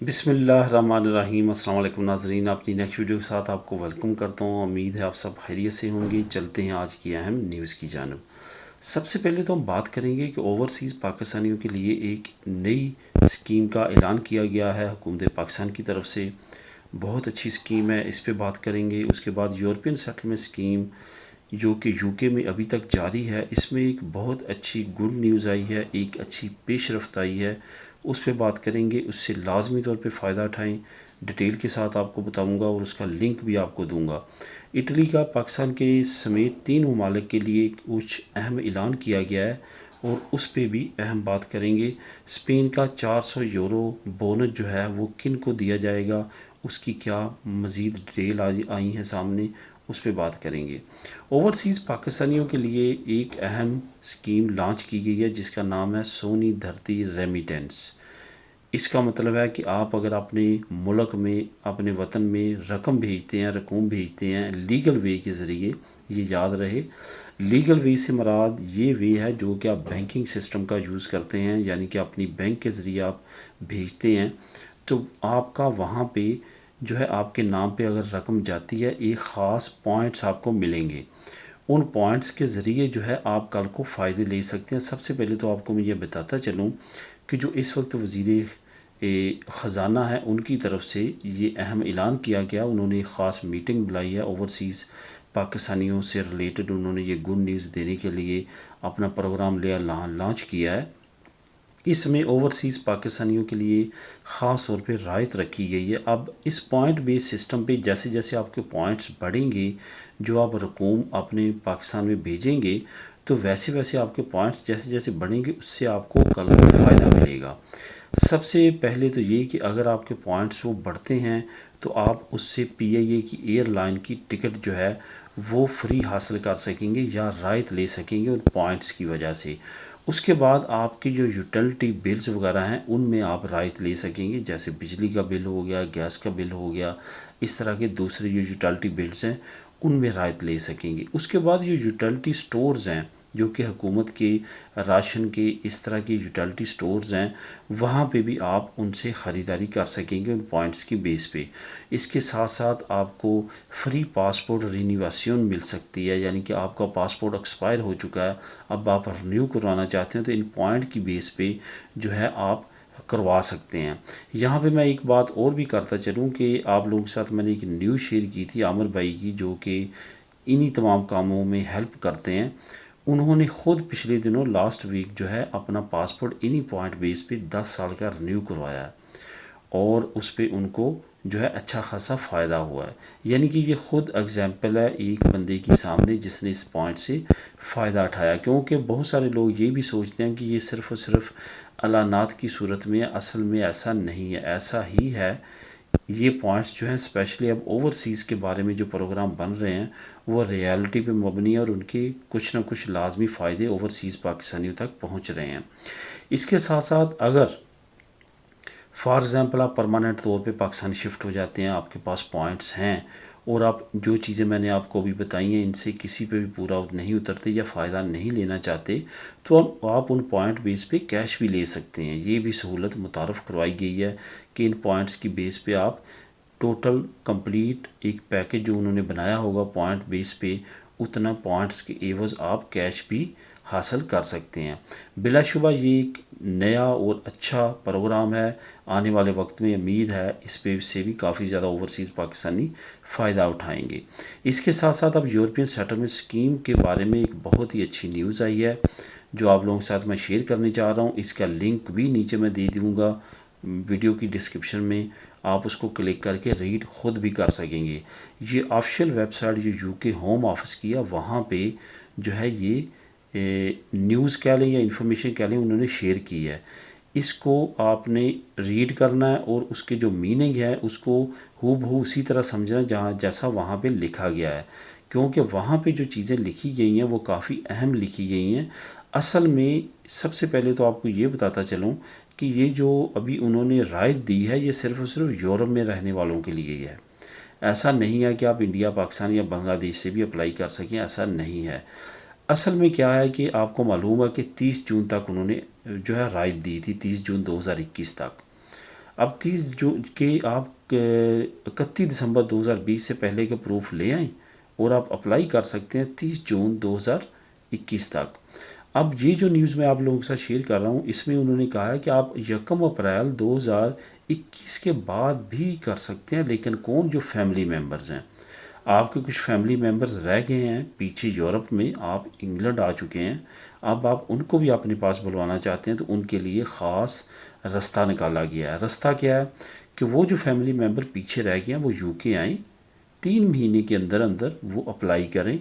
बिस्मिल्लाहिर्रहमानिर्रहीम। अस्सलाम वालेकुम नाज़रीन, अपनी नेक्स्ट वीडियो के साथ आपको वेलकम करता हूँ। उम्मीद है आप सब खैरियत से होंगे। चलते हैं आज की अहम न्यूज़ की जानब। सबसे पहले तो हम बात करेंगे कि ओवरसीज़ पाकिस्तानियों के लिए एक नई स्कीम का ऐलान किया गया है हुकूमत पाकिस्तान की तरफ से। बहुत अच्छी स्कीम है, इस पे बात करेंगे। उसके बाद यूरोपियन सेटलमेंट स्कीम जो कि यूके में अभी तक जारी है, इसमें एक बहुत अच्छी गुड न्यूज़ आई है, एक अच्छी पेशरफ्त आई है, उस पर बात करेंगे। उससे लाजमी तौर पे फ़ायदा उठाएं। डिटेल के साथ आपको बताऊंगा और उसका लिंक भी आपको दूंगा। इटली का पाकिस्तान के समेत 3 ममालिक के लिए कुछ अहम ऐलान किया गया है और उस पर भी अहम बात करेंगे। स्पेन का 400 यूरो बोनस जो है वो किन को दिया जाएगा, उसकी क्या मज़ीद डिटेल आज आई है सामने, उस पर बात करेंगे। ओवरसीज़ पाकिस्तानियों के लिए एक अहम स्कीम लॉन्च की गई है जिसका नाम है सोनी धरती रेमिटेंस। इसका मतलब है कि आप अगर अपने मुल्क में, अपने वतन में रकम भेजते हैं, रकूम भेजते हैं लीगल वे के ज़रिए, ये याद रहे, लीगल वे से मुराद ये वे है जो कि आप बैंकिंग सिस्टम का यूज़ करते हैं, यानी कि अपनी बैंक के ज़रिए आप भेजते हैं, तो आपका वहाँ पे जो है आपके नाम पे अगर रकम जाती है, एक ख़ास पॉइंट्स आपको मिलेंगे। उन पॉइंट्स के ज़रिए जो है आप कल को फ़ायदे ले सकते हैं। सबसे पहले तो आपको मैं ये बताता चलूँ कि जो इस वक्त वज़ीर ख़जाना है उनकी तरफ से ये अहम ऐलान किया गया। उन्होंने एक ख़ास मीटिंग बुलाई है ओवरसीज़ पाकिस्तानियों से रिलेटेड। उन्होंने ये गुड न्यूज़ देने के लिए अपना प्रोग्राम लिया, लॉन्च किया है। इसमें ओवरसीज़ पाकिस्तानियों के लिए ख़ास तौर पे रायत रखी गई है। अब इस पॉइंट बेस्ड सिस्टम पे जैसे जैसे आपके पॉइंट्स बढ़ेंगे, जो आप रकूम अपने पाकिस्तान में भेजेंगे, तो वैसे वैसे आपके पॉइंट्स जैसे जैसे बढ़ेंगे उससे आपको कल को फ़ायदा मिलेगा। सबसे पहले तो ये कि अगर आपके पॉइंट्स वो बढ़ते हैं तो आप उससे पीआईए की एयरलाइन की टिकट जो है वो फ्री हासिल कर सकेंगे या रायत ले सकेंगे उन पॉइंट्स की वजह से। उसके बाद आपकी जो यूटिलिटी बिल्स वगैरह हैं उनमें आप रायत ले सकेंगे, जैसे बिजली का बिल हो गया, गैस का बिल हो गया, इस तरह के दूसरे जो यूटिलिटी बिल्स हैं उनमें रायत ले सकेंगे। उसके बाद ये यूटिलिटी स्टोर्स हैं जो कि हुकूमत के राशन के इस तरह के यूटिलिटी स्टोर्स हैं, वहाँ पे भी आप उनसे ख़रीदारी कर सकेंगे उन पॉइंट्स की बेस पे। इसके साथ साथ आपको फ्री पासपोर्ट रिन्यूएशन मिल सकती है, यानी कि आपका पासपोर्ट एक्सपायर हो चुका है, अब आप रिन्यू करवाना चाहते हैं तो इन पॉइंट की बेस पे जो है आप करवा सकते हैं। यहाँ पे मैं एक बात और भी करता चलूँ कि आप लोगों के साथ मैंने एक न्यूज़ शेयर की थी आमिर भाई की, जो कि इन्हीं तमाम कामों में हेल्प करते हैं। उन्होंने ख़ुद पिछले दिनों लास्ट वीक जो है अपना पासपोर्ट इन्हीं पॉइंट बेस पे 10 साल का रिन्यू करवाया है और उस पर उनको जो है अच्छा खासा फ़ायदा हुआ है। यानी कि ये ख़ुद एग्जाम्पल है एक बंदे की सामने जिसने इस पॉइंट से फ़ायदा उठाया। क्योंकि बहुत सारे लोग ये भी सोचते हैं कि ये सिर्फ़ और सिर्फ अलानात की सूरत में है, असल में ऐसा नहीं है, ऐसा ही है। ये पॉइंट्स जो हैं स्पेशली अब ओवरसीज़ के बारे में जो प्रोग्राम बन रहे हैं वो रियलिटी पे मबनी है और उनके कुछ ना कुछ लाजमी फ़ायदे ओवरसीज़ पाकिस्तानियों तक पहुंच रहे हैं। इसके साथ साथ अगर फॉर एग्ज़ाम्पल आप परमानेंट तौर पे पाकिस्तान शिफ्ट हो जाते हैं, आपके पास पॉइंट्स हैं और आप जो चीज़ें मैंने आपको अभी बताई हैं इनसे किसी पे भी पूरा नहीं उतरते या फ़ायदा नहीं लेना चाहते, तो आप उन पॉइंट बेस पे कैश भी ले सकते हैं। ये भी सहूलत मुतारफ़ करवाई गई है कि इन पॉइंट्स की बेस पे आप टोटल कंप्लीट एक पैकेज जो उन्होंने बनाया होगा पॉइंट बेस पे, उतना पॉइंट्स के एवज़ आप कैश भी हासिल कर सकते हैं। बिलाशुबा ये एक नया और अच्छा प्रोग्राम है। आने वाले वक्त में उम्मीद है इस पे से भी काफ़ी ज़्यादा ओवरसीज़ पाकिस्तानी फ़ायदा उठाएंगे। इसके साथ साथ अब यूरोपियन सेटलमेंट स्कीम के बारे में एक बहुत ही अच्छी न्यूज़ आई है जो आप लोगों के साथ मैं शेयर करने जा रहा हूँ। इसका लिंक भी नीचे मैं दे दूँगा वीडियो की डिस्क्रिप्शन में, आप उसको क्लिक करके रीड ख़ुद भी कर सकेंगे। ये ऑफिशियल वेबसाइट जो यूके होम ऑफिस की है वहाँ पे जो है ये न्यूज़ कह लें या इन्फॉर्मेशन कह लें उन्होंने शेयर की है। इसको आपने रीड करना है और उसके जो मीनिंग है उसको हूबहू उसी तरह समझना जहाँ जैसा वहाँ पे लिखा गया है, क्योंकि वहाँ पे जो चीज़ें लिखी गई हैं वो काफ़ी अहम लिखी गई हैं। असल में सबसे पहले तो आपको ये बताता चलूँ कि ये जो अभी उन्होंने राय दी है ये सिर्फ़ और सिर्फ यूरोप में रहने वालों के लिए है। ऐसा नहीं है कि आप इंडिया, पाकिस्तान या बांग्लादेश से भी अप्लाई कर सकें, ऐसा नहीं है। असल में क्या है कि आपको मालूम है कि 30 जून तक उन्होंने जो है राय दी थी, 30 जून 2021 तक। अब 30 जून के आप 31 दिसंबर 2020 से पहले के प्रूफ ले आएँ और आप अप्लाई कर सकते हैं 30 जून 2021 तक। अब ये जो न्यूज़ मैं आप लोगों के साथ शेयर कर रहा हूँ, इसमें उन्होंने कहा है कि आप 1 अप्रैल 2021 के बाद भी कर सकते हैं, लेकिन कौन? जो फैमिली मेम्बर्स हैं। आपके कुछ फैमिली मेम्बर्स रह गए हैं पीछे यूरोप में, आप इंग्लैंड आ चुके हैं, अब आप उनको भी अपने पास बुलवाना चाहते हैं, तो उनके लिए ख़ास रास्ता निकाला गया है। रास्ता क्या है कि वो जो फैमिली मेम्बर पीछे रह गए हैं वो यूके आएँ, 3 महीने के अंदर अंदर वो अप्लाई करें,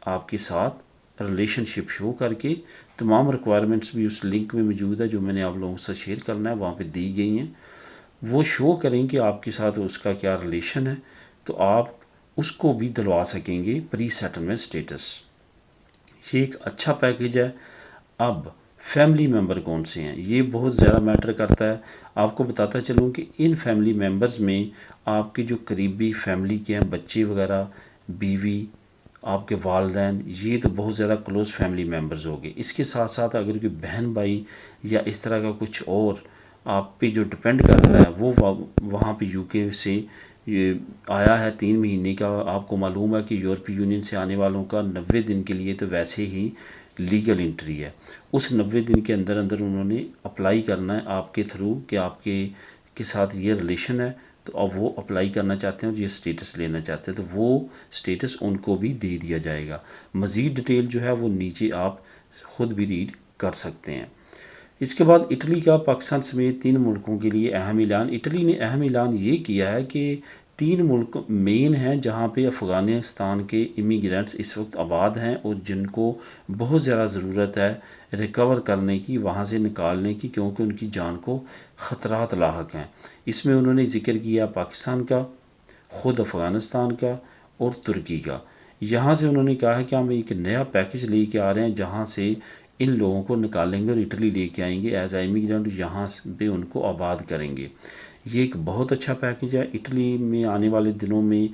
आपके साथ रिलेशनशिप शो करके। तमाम रिक्वायरमेंट्स भी उस लिंक में मौजूद है जो मैंने आप लोगों से शेयर करना है, वहाँ पे दी गई हैं। वो शो करें कि आपके साथ उसका क्या रिलेशन है, तो आप उसको भी दिलवा सकेंगे प्री सेटलमेंट स्टेटस। ये एक अच्छा पैकेज है। अब फैमिली मेम्बर कौन से हैं, ये बहुत ज़्यादा मैटर करता है। आपको बताता चलूँ कि इन फैमिली मेम्बर्स में आपके जो करीबी फैमिली के हैं, बच्चे वगैरह, बीवी, आपके वालदैन, ये तो बहुत ज़्यादा क्लोज़ फैमिली मेम्बर्स हो गए। इसके साथ साथ अगर कोई बहन भाई या इस तरह का कुछ और आप पे जो डिपेंड करता है, वो वहाँ पे यूके से ये आया है 3 महीने का। आपको मालूम है कि यूरोपीय यूनियन से आने वालों का 90 दिन के लिए तो वैसे ही लीगल एंट्री है। उस 90 दिन के अंदर अंदर उन्होंने अप्लाई करना है आपके थ्रू कि आपके के साथ ये रिलेशन है, तो अब वो अप्लाई करना चाहते हैं और ये स्टेटस लेना चाहते हैं, तो वो स्टेटस उनको भी दे दिया जाएगा। मज़ीद डिटेल जो है वो नीचे आप ख़ुद भी रीड कर सकते हैं। इसके बाद इटली का पाकिस्तान समेत 3 मुल्कों के लिए अहम ऐलान। इटली ने अहम ऐलान ये किया है कि 3 मुल्क मेन हैं जहाँ पे अफ़गानिस्तान के इमिग्रेंट्स इस वक्त आबाद हैं और जिनको बहुत ज़्यादा ज़रूरत है रिकवर करने की, वहाँ से निकालने की, क्योंकि उनकी जान को ख़तरात लाहक हैं। इसमें उन्होंने ज़िक्र किया पाकिस्तान का, ख़ुद अफ़गानिस्तान का और तुर्की का। यहाँ से उन्होंने कहा है कि हम एक नया पैकेज लेके आ रहे हैं जहाँ से इन लोगों को निकालेंगे और इटली लेके आएंगे एज ए इमिग्रेंट, यहाँ पे उनको आबाद करेंगे। ये एक बहुत अच्छा पैकेज है। इटली में आने वाले दिनों में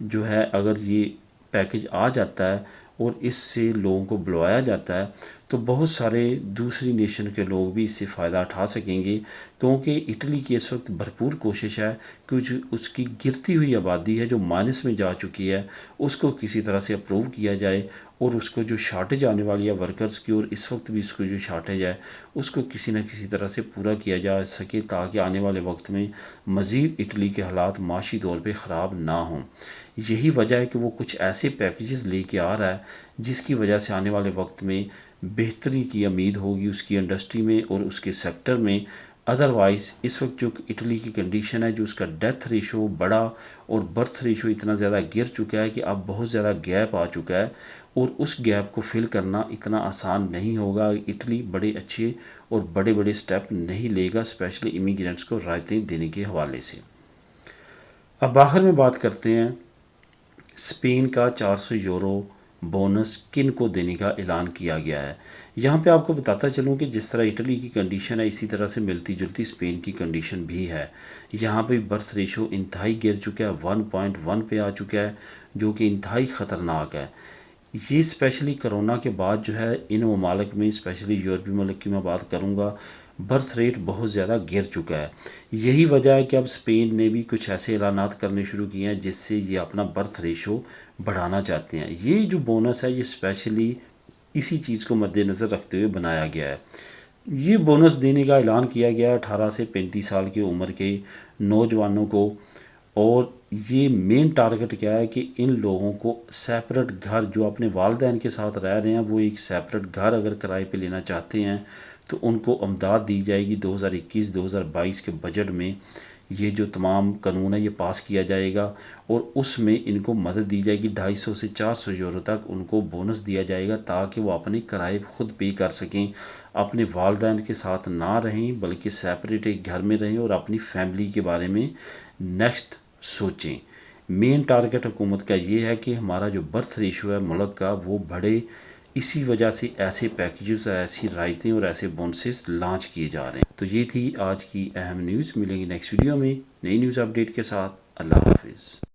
जो है, अगर ये पैकेज आ जाता है और इससे लोगों को बुलवाया जाता है, तो बहुत सारे दूसरी नेशन के लोग भी इससे फ़ायदा उठा सकेंगे, क्योंकि इटली की इस वक्त भरपूर कोशिश है कि जो उसकी गिरती हुई आबादी है जो माइनस में जा चुकी है, उसको किसी तरह से अप्रूव किया जाए और उसको जो शार्टेज आने वाली है वर्कर्स की, और इस वक्त भी उसको जो शार्टेज है उसको किसी न किसी तरह से पूरा किया जा सके, ताकि आने वाले वक्त में मज़ीद इटली के हालात माशी तौर पे ख़राब ना हों। यही वजह है कि वो कुछ ऐसे पैकेजेस लेके आ रहा है जिसकी वजह से आने वाले वक्त में बेहतरी की उम्मीद होगी उसकी इंडस्ट्री में और उसके सेक्टर में। अदरवाइज़ इस वक्त जो इटली की कंडीशन है, जो उसका डेथ रेशो बढ़ा और बर्थ रेशो इतना ज़्यादा गिर चुका है कि अब बहुत ज़्यादा गैप आ चुका है, और उस गैप को फिल करना इतना आसान नहीं होगा। इटली बड़े अच्छे और बड़े बड़े स्टेप नहीं लेगा, स्पेशली इमिग्रेंट्स को राहतें देने के हवाले से। अब आखिर में बात करते हैं स्पेन का 400 यूरो बोनस किन को देने का ऐलान किया गया है। यहाँ पे आपको बताता चलूँ कि जिस तरह इटली की कंडीशन है, इसी तरह से मिलती जुलती स्पेन की कंडीशन भी है। यहाँ पे बर्थ रेशो इंतहाई गिर चुका है, 1.1 पे आ चुका है, जो कि इंतहाई ख़तरनाक है। ये स्पेशली कोरोना के बाद जो है इन ममालिक में, स्पेशली यूरोपीय मुल्क की मैं बात करूँगा, बर्थ रेट बहुत ज़्यादा गिर चुका है। यही वजह है कि अब स्पेन ने भी कुछ ऐसे ऐलानात करने शुरू किए हैं जिससे ये अपना बर्थ रेशो बढ़ाना चाहते हैं। ये जो बोनस है ये स्पेशली इसी चीज़ को मद्देनज़र रखते हुए बनाया गया है। ये बोनस देने का ऐलान किया गया है 18 से 35 साल की उम्र के नौजवानों को, और ये मेन टारगेट क्या है कि इन लोगों को सेपरेट घर, जो अपने वालदैन के साथ रह रहे हैं, वो एक सेपरेट घर अगर किराए पे लेना चाहते हैं तो उनको इमदाद दी जाएगी। 2021-2022 के बजट में ये जो तमाम कानून है ये पास किया जाएगा और उसमें इनको मदद दी जाएगी। 250 से 400 यूरो तक उनको बोनस दिया जाएगा ताकि वो अपने किराए खुद पे कर सकें, अपने वालदैन के साथ ना रहें बल्कि सेपरेट एक घर में रहें और अपनी फैमिली के बारे में नेक्स्ट सोचें। मेन टारगेट हुकूमत का ये है कि हमारा जो बर्थ रेशो है मुल्क का वो बढ़े। इसी वजह से ऐसे पैकेजेस, ऐसी रायतें और ऐसे बोनसेस लॉन्च किए जा रहे हैं। तो ये थी आज की अहम न्यूज़। मिलेंगे नेक्स्ट वीडियो में नई न्यूज़ अपडेट के साथ। अल्लाह हाफिज़।